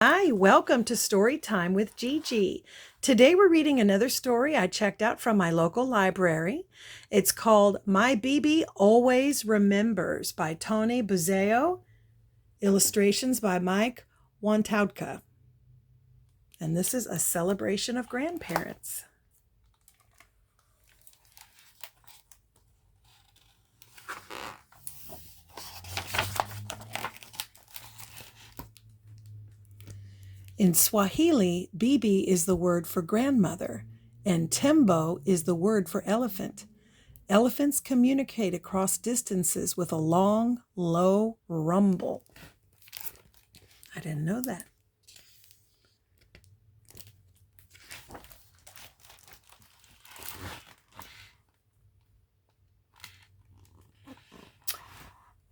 Hi, welcome to Story Time with Gigi. Today we're reading another story I checked out from my local library. It's called My Bibi Always Remembers by Toni Buzzeo, illustrations by Mike Wantowka. And this is a celebration of grandparents. In Swahili, Bibi is the word for grandmother, and Tembo is the word for elephant. Elephants communicate across distances with a long, low rumble. I didn't know that.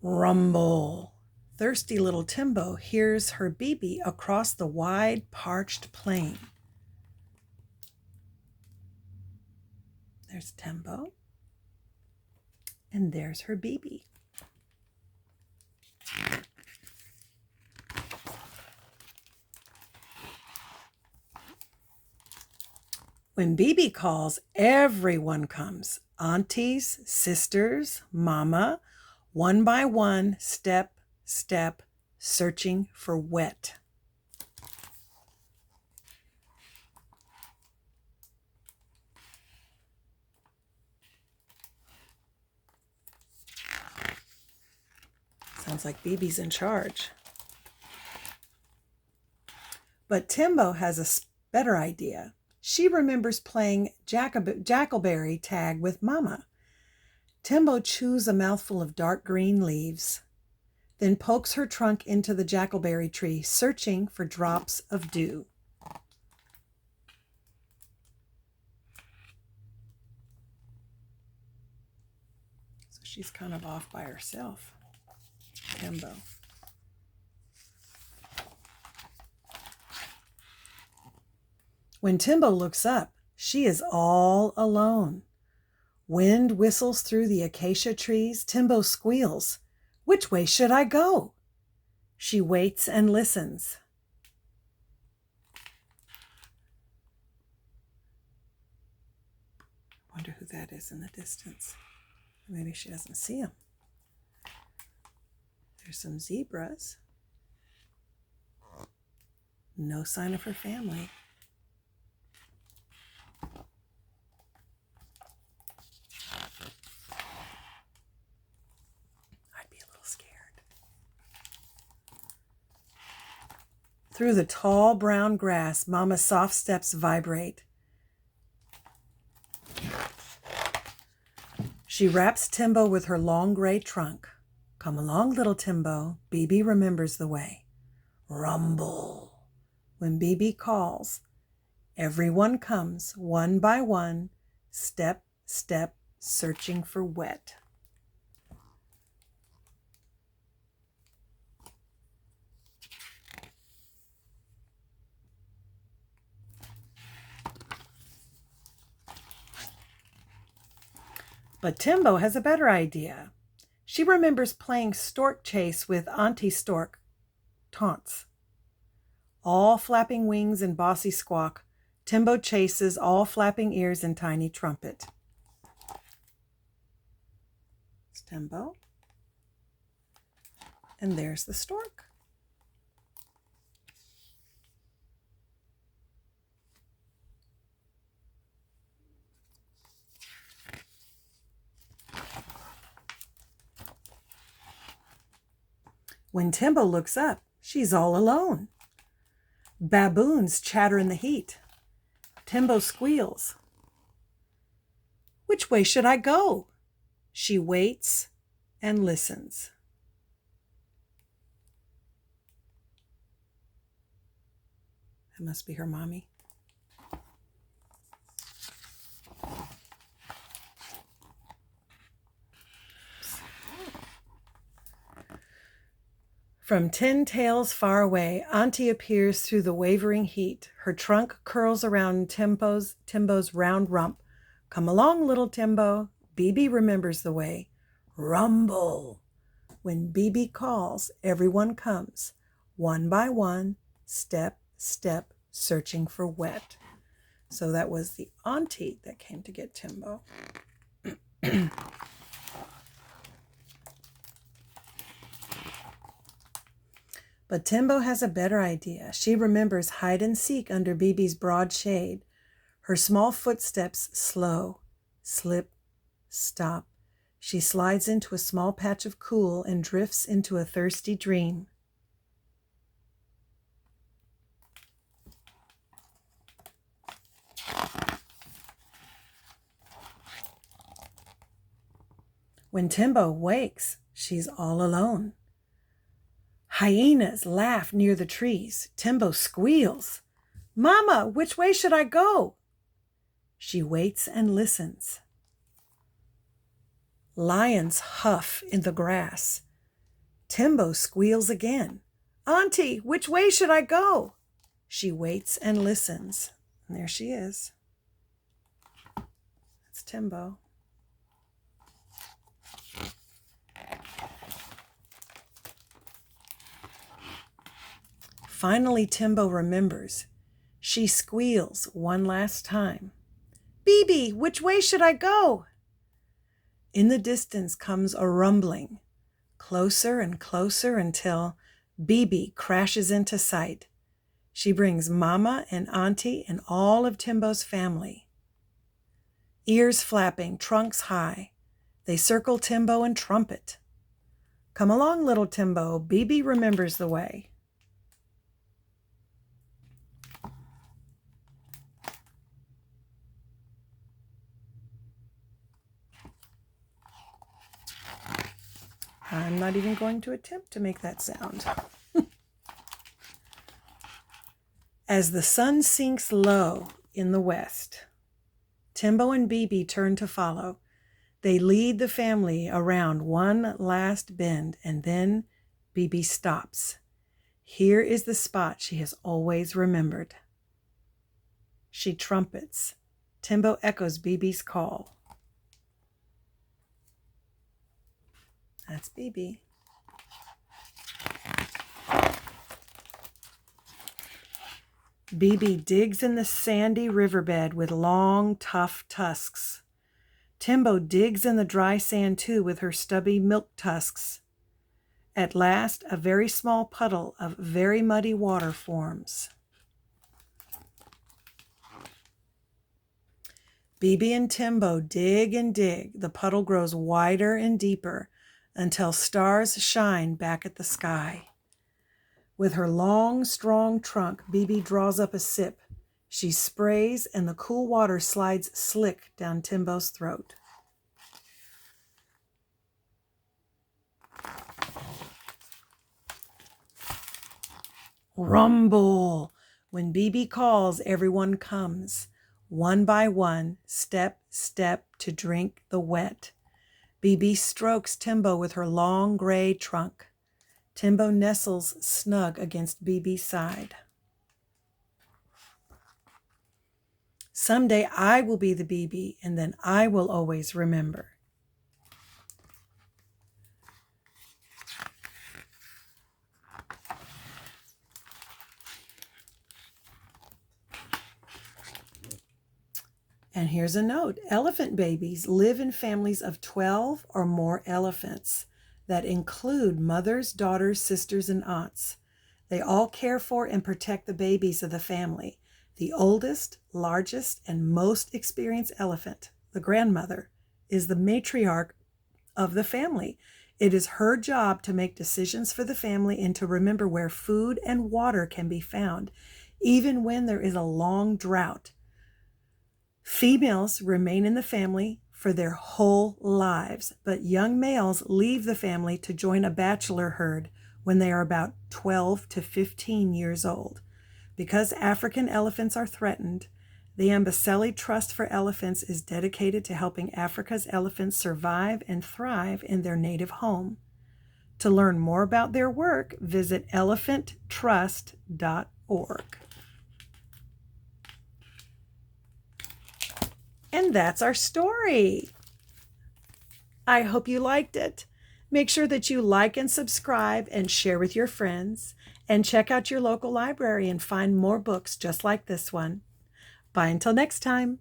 Rumble. Thirsty little Timbo hears her Bibi across the wide, parched plain. There's Timbo, and there's her Bibi. When Bibi calls, everyone comes. Aunties, sisters, mama, one by one, step, step, searching for wet. Sounds like Bibi's in charge. But Timbo has a better idea. She remembers playing Jackleberry tag with Mama. Timbo chews a mouthful of dark green leaves, then pokes her trunk into the jackleberry tree, searching for drops of dew. So she's kind of off by herself, Timbo. When Timbo looks up, she is all alone. Wind whistles through the acacia trees. Timbo squeals. Which way should I go? She waits and listens. Wonder who that is in the distance. Maybe she doesn't see him. There's some zebras. No sign of her family. Through the tall brown grass, Mama's soft steps vibrate. She wraps Timbo with her long gray trunk. Come along, little Timbo. Bibi remembers the way. Rumble. When Bibi calls, everyone comes, one by one, step, step, searching for wet. But Timbo has a better idea. She remembers playing stork chase with Auntie Stork, Taunts. All flapping wings and bossy squawk, Timbo chases, all flapping ears and tiny trumpet. It's Timbo. And there's the stork. When Timbo looks up, she's all alone. Baboons chatter in the heat. Timbo squeals. Which way should I go? She waits and listens. That must be her mommy. From 10 tails far away, Auntie appears through the wavering heat. Her trunk curls around Timbo's round rump. Come along, little Timbo. Bibi remembers the way. Rumble. When Bibi calls, everyone comes, one by one, step, step, searching for wet. So that was the auntie that came to get Timbo. But Timbo has a better idea. She remembers hide and seek under Bibi's broad shade. Her small footsteps slow, slip, stop. She slides into a small patch of cool and drifts into a thirsty dream. When Timbo wakes, she's all alone. Hyenas laugh near the trees. Timbo squeals. "Mama, which way should I go?" She waits and listens. Lions huff in the grass. Timbo squeals again. "Auntie, which way should I go?" She waits and listens. And there she is. That's Timbo. Finally, Timbo remembers. She squeals one last time. "Bibi, which way should I go?" In the distance comes a rumbling, closer and closer until Bibi crashes into sight. She brings Mama and Auntie and all of Timbo's family. Ears flapping, trunks high, they circle Timbo and trumpet. "Come along, little Timbo, Bibi remembers the way." I'm not even going to attempt to make that sound. As the sun sinks low in the west, Timbo and Bibi turn to follow. They lead the family around one last bend, and then Bibi stops. Here is the spot she has always remembered. She trumpets. Timbo echoes Bibi's call. That's Bibi. Bibi digs in the sandy riverbed with long, tough tusks. Timbo digs in the dry sand too with her stubby milk tusks. At last, a very small puddle of very muddy water forms. Bibi and Timbo dig and dig. The puddle grows wider and deeper until stars shine back at the sky. With her long, strong trunk, Bibi draws up a sip. She sprays, and the cool water slides slick down Timbo's throat. Rumble! When Bibi calls, everyone comes. One by one, step, step, to drink the wet. Bibi strokes Timbo with her long gray trunk. Timbo nestles snug against Bibi's side. Someday I will be the Bibi, and then I will always remember. And here's a note. Elephant babies live in families of 12 or more elephants that include mothers, daughters, sisters, and aunts. They all care for and protect the babies of the family. The oldest, largest, and most experienced elephant, the grandmother, is the matriarch of the family. It is her job to make decisions for the family and to remember where food and water can be found, even when there is a long drought. Females remain in the family for their whole lives, but young males leave the family to join a bachelor herd when they are about 12 to 15 years old. Because African elephants are threatened, the Amboseli Trust for Elephants is dedicated to helping Africa's elephants survive and thrive in their native home. To learn more about their work, visit elephanttrust.org. And that's our story. I hope you liked it. Make sure that you like and subscribe and share with your friends. And check out your local library and find more books just like this one. Bye until next time.